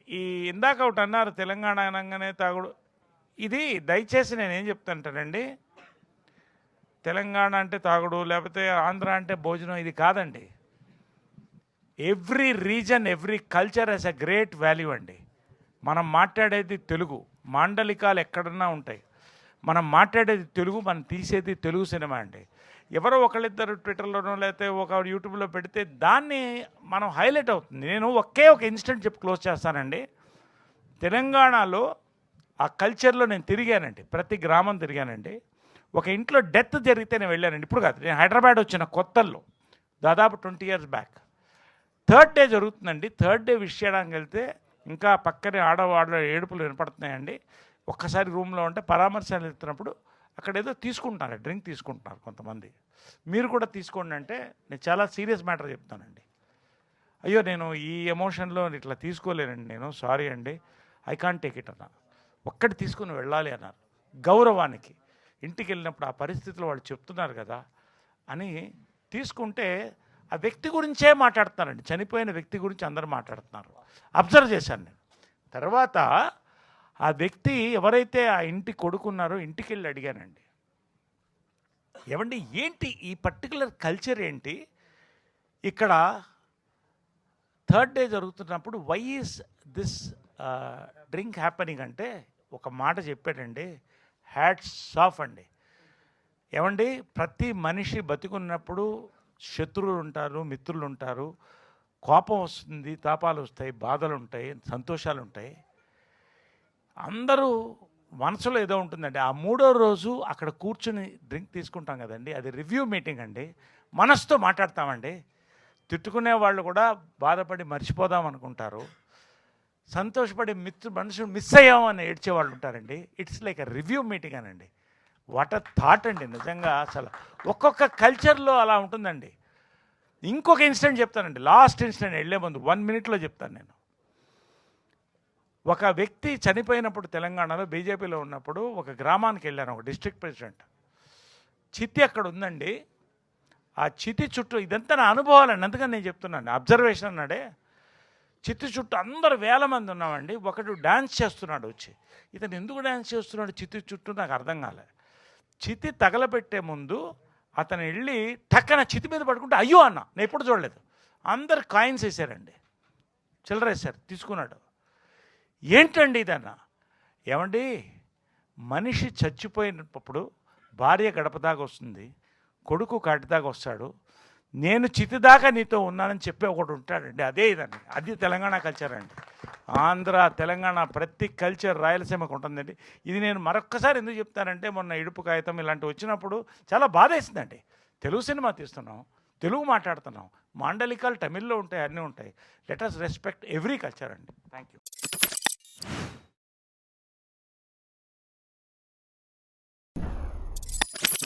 ఈ ఇందాక ఒకటి అన్నారు తెలంగాణ అనగానే తాగుడు. ఇది దయచేసి నేనేం చెప్తానంటానండి, తెలంగాణ అంటే తాగుడు లేకపోతే ఆంధ్ర అంటే భోజనం ఇది కాదండి. Every region every culture has a great value అండి. మనం మాట్లాడేది తెలుగు, మాండలికాలు ఎక్కడన్నా ఉంటాయి. మనం మాట్లాడేది తెలుగు, మనం తీసేది తెలుగు సినిమా అండి. ఎవరో ఒకళ్ళిద్దరు ట్విట్టర్లోనో లేకపోతే ఒక యూట్యూబ్లో పెడితే దాన్ని మనం హైలైట్ అవుతుంది. నేను ఒకే ఒక ఇన్సిడెంట్ చెప్పి క్లోజ్ చేస్తానండి. తెలంగాణలో ఆ కల్చర్లో నేను తిరిగానండి, ప్రతి గ్రామం తిరిగానండి. ఒక ఇంట్లో డెత్ జరిగితే నేను వెళ్ళానండి. ఇప్పుడు కాదు, నేను హైదరాబాద్ వచ్చిన కొత్తల్లో దాదాపు 20 years బ్యాక్. థర్డ్ డే జరుగుతుందండి. థర్డ్ డే విష్ చేయడానికి వెళ్తే ఇంకా పక్కనే ఆడవాళ్ళ ఏడుపులు వినపడుతున్నాయండి. ఒక్కసారి రూమ్లో ఉంటే పరామర్శలు వెళ్తున్నప్పుడు అక్కడ ఏదో తీసుకుంటున్నారు, డ్రింక్ తీసుకుంటున్నారు కొంతమంది. మీరు కూడా తీసుకోండి అంటే నేను చాలా సీరియస్ మ్యాటర్ చెప్తానండి. అయ్యో నేను ఈ ఎమోషన్లో ఇట్లా తీసుకోలేనండి, నేను సారీ అండి, ఐ కాంట్ టేక్ ఇట్ అన్నా. ఒక్కటి తీసుకుని వెళ్ళాలి అన్నారు గౌరవానికి. ఇంటికి వెళ్ళినప్పుడు ఆ పరిస్థితిలో వాళ్ళు చెప్తున్నారు కదా అని తీసుకుంటే ఆ వ్యక్తి గురించే మాట్లాడుతున్నారండి. చనిపోయిన వ్యక్తి గురించి అందరూ మాట్లాడుతున్నారు. అబ్జర్వ్ చేశాను నేను. తర్వాత ఆ వ్యక్తి ఎవరైతే ఆ ఇంటి కొడుకున్నారో ఇంటికి వెళ్ళి అడిగానండి, ఏమండి ఏంటి ఈ పర్టికులర్ కల్చర్ ఏంటి ఇక్కడ థర్డ్ డే జరుగుతున్నప్పుడు, why is this drink happening అంటే ఒక మాట చెప్పాడండి, హ్యాట్స్ ఆఫ్ అండి. ఏమండి ప్రతి మనిషి బతికున్నప్పుడు శత్రువులు ఉంటారు, మిత్రులు ఉంటారు, కోపం వస్తుంది, తాపాలు వస్తాయి, బాధలు ఉంటాయి, సంతోషాలు ఉంటాయి. అందరూ మనసులో ఏదో ఉంటుందండి. ఆ మూడో రోజు అక్కడ కూర్చుని డ్రింక్ తీసుకుంటాం కదండి, అది రివ్యూ మీటింగ్ అండి. మనసుతో మాట్లాడతామండి. తిట్టుకునే వాళ్ళు కూడా బాధపడి మర్చిపోదాం అనుకుంటారు, సంతోషపడి మనుషులు మిస్ అయ్యామని ఏడ్చే వాళ్ళు ఉంటారండి. It's like a review meeting అనండి. వాట్ అ థాట్ అండి నిజంగా. అసలు ఒక్కొక్క కల్చర్లో అలా ఉంటుందండి. ఇంకొక ఇన్సిడెంట్ చెప్తానండి, లాస్ట్ ఇన్సిడెంట్, వెళ్ళే ముందు 1 minute చెప్తాను నేను. ఒక వ్యక్తి చనిపోయినప్పుడు తెలంగాణలో బీజేపీలో ఉన్నప్పుడు ఒక గ్రామానికి వెళ్ళాను, ఒక డిస్ట్రిక్ట్ ప్రెసిడెంట్. చితి అక్కడ ఉందండి. ఆ చితి చుట్టూ, ఇదంతా నా అనుభవాలండి, అందుకని నేను చెప్తున్నాను, అబ్జర్వేషన్ అన్నాడే. చితి చుట్టూ అందరు 1000 మంది ఉన్నామండి. ఒకడు డ్యాన్స్ చేస్తున్నాడు వచ్చి. ఇతను ఎందుకు డ్యాన్స్ చేస్తున్నాడు చితి చుట్టూ నాకు అర్థం కాలే. చితి తగలబెట్టే ముందు అతను వెళ్ళి టక్కన చితి మీద పడుకుంటే అయ్యో అన్న, నేను ఎప్పుడు చూడలేదు. అందరు కాయిన్స్ వేసారండి, చిల్లర వేసారు, తీసుకున్నాడు. ఏంటండి ఇదన్న? ఏమండి మనిషి చచ్చిపోయినప్పుడు భార్య గడప దాకా వస్తుంది, కొడుకు కాటి దాకా వస్తాడు, నేను చితి దాకా నీతో ఉన్నానని చెప్పి ఒకటి ఉంటాడండి. అదే ఇదండి, అది తెలంగాణ కల్చర్ అండి. ఆంధ్ర తెలంగాణ ప్రతి కల్చర్ రాయలసీమకు ఉంటుందండి. ఇది నేను మరొక్కసారి ఎందుకు చెప్తానంటే, మొన్న ఇడుపు కాగితం ఇలాంటివి వచ్చినప్పుడు చాలా బాధ వేసిందండి. తెలుగు సినిమా తీస్తున్నాం, తెలుగు మాట్లాడుతున్నాం, మాండలికాలు తమిళ్లో ఉంటాయి, అన్నీ ఉంటాయి. Let us respect every culture అండి. Thank you.